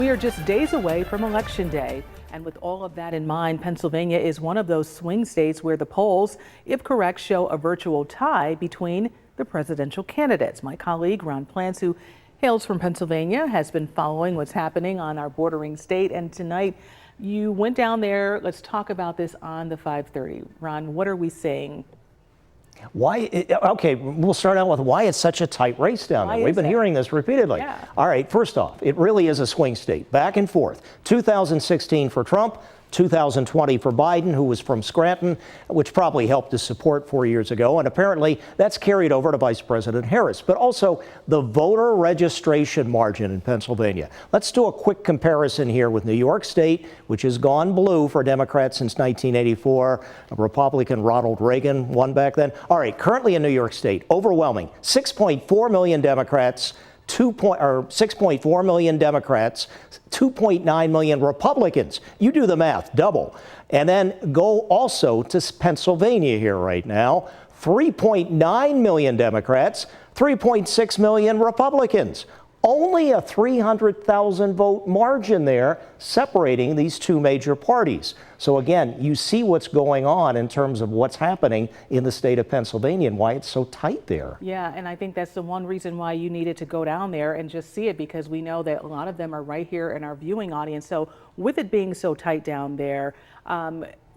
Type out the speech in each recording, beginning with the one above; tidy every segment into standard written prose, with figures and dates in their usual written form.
We are just days away from Election Day, and with all of that in mind, Pennsylvania is one of those swing states where the polls, if correct, show a virtual tie between the presidential candidates. My colleague Ron Plants, who hails from Pennsylvania, has been following what's happening on our bordering state, and tonight you went down there. Let's talk about this on the 5:30. Ron, what are we seeing? Okay, we'll start out with why it's such a tight race down there. We've been hearing this repeatedly. Yeah. All right, first off, it really is a swing state, back and forth. 2016 for Trump, 2020 for Biden, who was from Scranton, which probably helped his support 4 years ago. And apparently that's carried over to Vice President Harris. But also the voter registration margin in Pennsylvania. Let's do a quick comparison here with New York State, which has gone blue for Democrats since 1984. Republican Ronald Reagan won back then. All right, currently in New York State, overwhelming 6.4 million Democrats. 6.4 million Democrats, 2.9 million Republicans. You do the math, double. And then go also to Pennsylvania here right now. 3.9 million Democrats, 3.6 million Republicans. Only a 300,000 vote margin there separating these two major parties. So again, you see what's going on in terms of what's happening in the state of Pennsylvania and why it's so tight there. Yeah, and I think that's the one reason why you needed to go down there and just see it, because we know that a lot of them are right here in our viewing audience. So with it being so tight down there,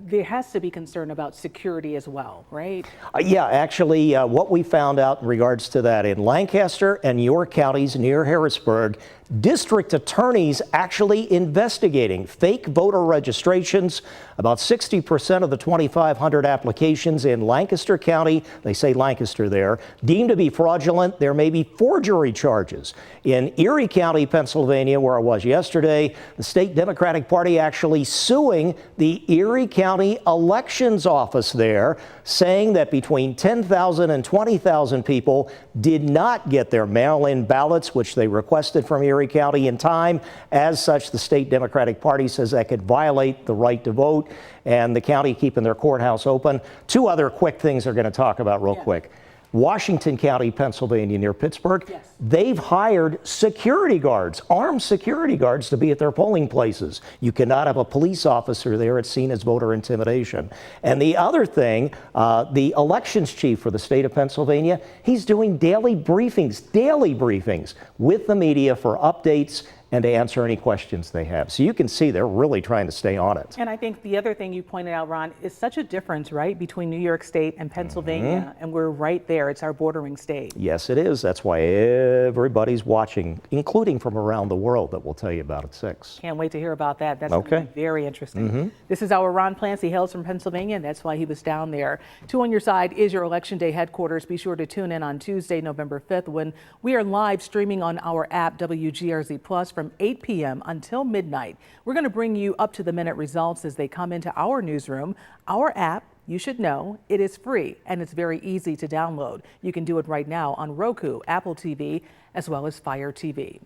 there has to be concern about security as well, right? Yeah, actually, what we found out in regards to that in Lancaster and York counties near Harrisburg, district attorneys actually investigating fake voter registrations. About 60% of the 2,500 applications in Lancaster County, they say Lancaster there, deemed to be fraudulent. There may be forgery charges. In Erie County, Pennsylvania, where I was yesterday, the state Democratic Party actually suing the Erie County Elections Office there, saying that between 10,000 and 20,000 people did not get their mail-in ballots, which they requested from Erie County in time. As such, the state Democratic Party says that could violate the right to vote, and the county keeping their courthouse open. Two other quick things they're going to talk about real quick. Washington County, Pennsylvania, near Pittsburgh, they've hired security guards, armed security guards, to be at their polling places. You cannot have a police officer there. It's seen as voter intimidation. And the other thing, the elections chief for the state of Pennsylvania, he's doing daily briefings with the media for updates and to answer any questions they have. So you can see they're really trying to stay on it. And I think the other thing you pointed out, Ron, is such a difference, right, between New York State and Pennsylvania, and we're right there. It's our bordering state. Yes, it is. That's why everybody's watching, including from around the world, that we'll tell you about at 6. Can't wait to hear about that. That's going to be very interesting. This is our Ron Plants. He hails from Pennsylvania, and that's why he was down there. 2 on your side is your Election Day headquarters. Be sure to tune in on Tuesday, November 5th, when we are live streaming on our app, WGRZ Plus, from 8 p.m. until midnight. We're going to bring you up-to-the-minute results as they come into our newsroom. Our app, you should know, it is free and it's very easy to download. You can do it right now on Roku, Apple TV, as well as Fire TV.